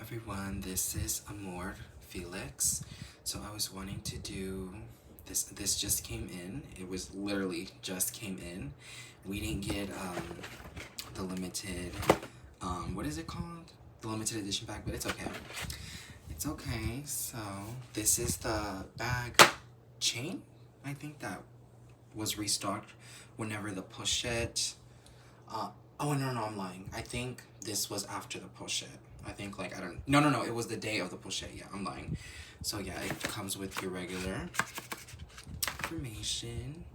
everyone, this is Amor Felix. So I was wanting to do this just came in. It was literally just came in. We didn't get the limited what is it called? The limited edition bag, but it's okay. It's okay. So this is the bag chain. I think that was restocked whenever the pochette. Oh no, I'm lying. I think this was after the pochette. I think like I don't. No. It was the day of the pochette. Yeah, I'm lying. So yeah, it comes with your regular information,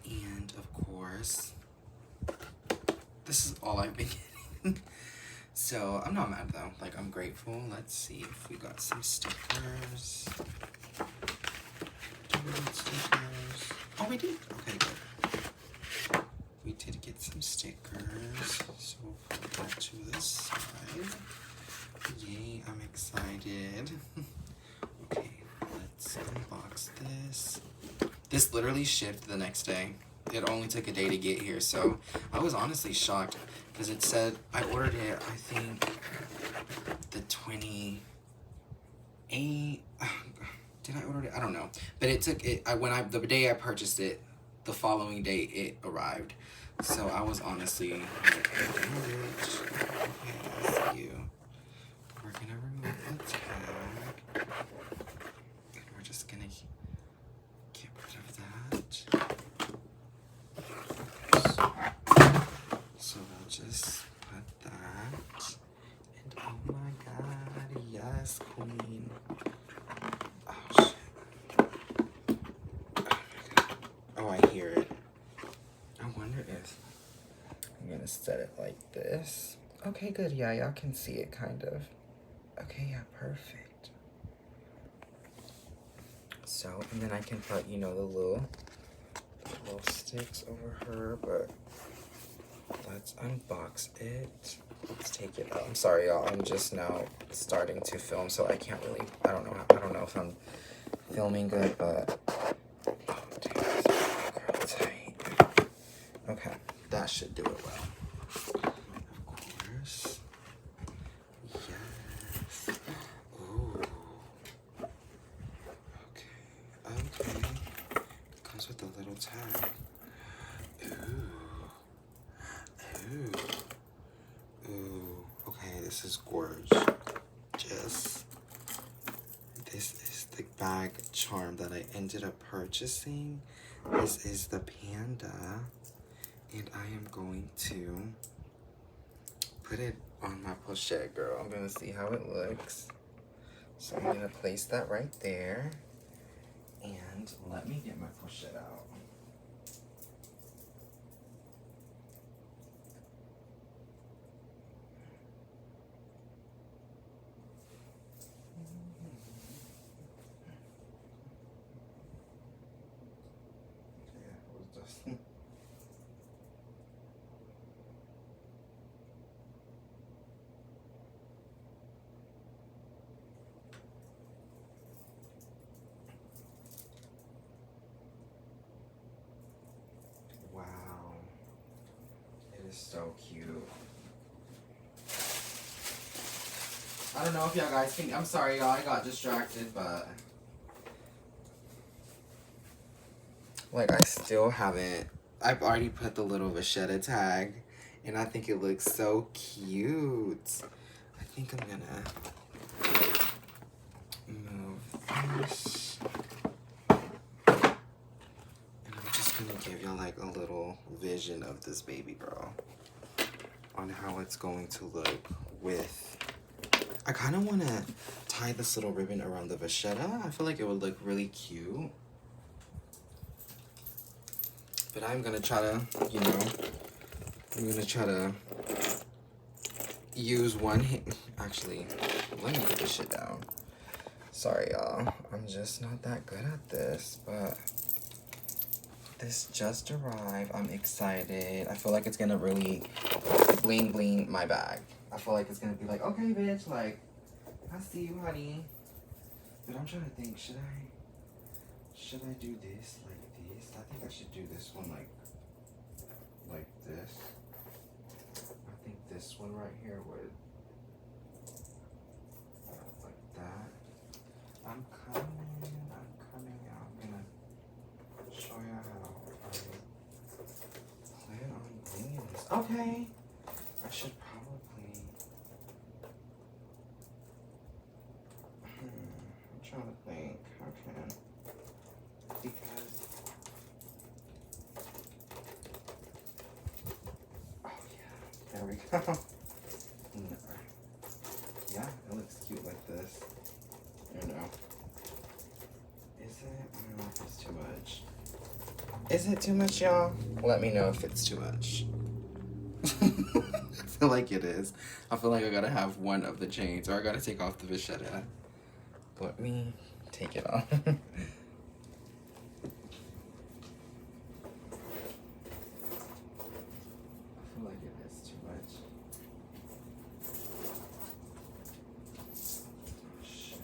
and of course, this is all I've been getting. So I'm not mad though. Like I'm grateful. Let's see if we got some stickers. Oh, we did. Okay, good. We did get some stickers, so we'll put that to the side. Yay, I'm excited. Okay, let's unbox this. This literally shipped the next day. It only took a day to get here, so I was honestly shocked because it said I ordered it, I think, the 28. Did I order it? I don't know. But it took it. The day I purchased it, the following day it arrived. So I was honestly like, damn it. Okay, I see you. We're gonna remove the tag. And we're just gonna get rid of that. So we'll just put that. And oh my god, yes, queen. Oh shit. Oh my god. Oh, I hear it. I wonder if I'm gonna set it like this. Okay, good. Yeah, y'all can see it kind of. Okay, yeah, perfect. So, and then I can put, you know, the little sticks over her, but let's unbox it. Let's take it out. I'm sorry, y'all. I'm just now starting to film, so I can't really, I don't know if I'm filming good, but oh, damn, this is tight. Okay, that should do it well. Of course. Yes. Ooh. Okay. It comes with a little tag. Ooh. Okay, this is gorgeous. This is the bag charm that I ended up purchasing. This is the panda. And I am going to put it on my pochette, girl. I'm gonna see how it looks. So I'm gonna place that right there. And let me get my pochette out. Yeah, it was just... Wow. It is so cute. I don't know if y'all guys can... I'm sorry, y'all. I got distracted, but... Like, I still haven't... I've already put the little Vachetta tag, and I think it looks so cute. I think I'm gonna move this. And I'm just gonna give y'all, like, a little vision of this baby girl on how it's going to look with... I kind of want to tie this little ribbon around the vachetta. I feel like it would look really cute. But I'm going to try to, you know, I'm going to try to use one hand. Actually, let me put this shit down. Sorry, y'all. I'm just not that good at this, but this just arrived. I'm excited. I feel like it's going to really bling my bag. I feel like it's gonna be like, okay, bitch, like, I see you, honey. But I'm trying to think, should I do this like this? I think I should do this one like this. I think this one right here would Okay. I should probably... I'm trying to think. Okay. Because... Oh, yeah. There we go. Yeah, it looks cute like this. You know. Is it? I don't know if it's too much. Is it too much, y'all? Let me know if it's too much. I feel like it is. I feel like I gotta have one of the chains, or I gotta take off the vachetta. Let me take it off. I feel like it is too much. Oh, shit.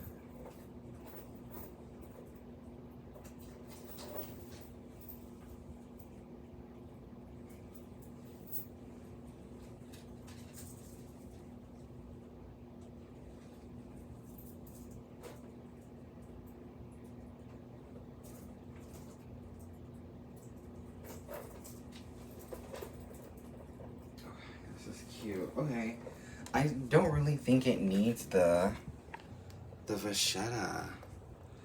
This is cute. Okay. I don't really think it needs the vachetta.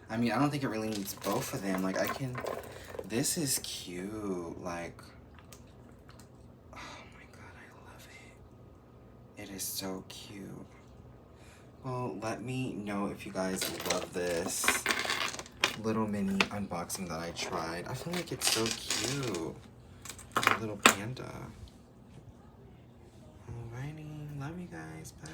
I mean, I don't think it really needs both of them. Like, I can... This is cute. Like... Oh my god, I love it. It is so cute. Well, let me know if you guys love this little mini unboxing that I tried. I feel like it's so cute. A little panda. Alrighty. Love you guys. Bye.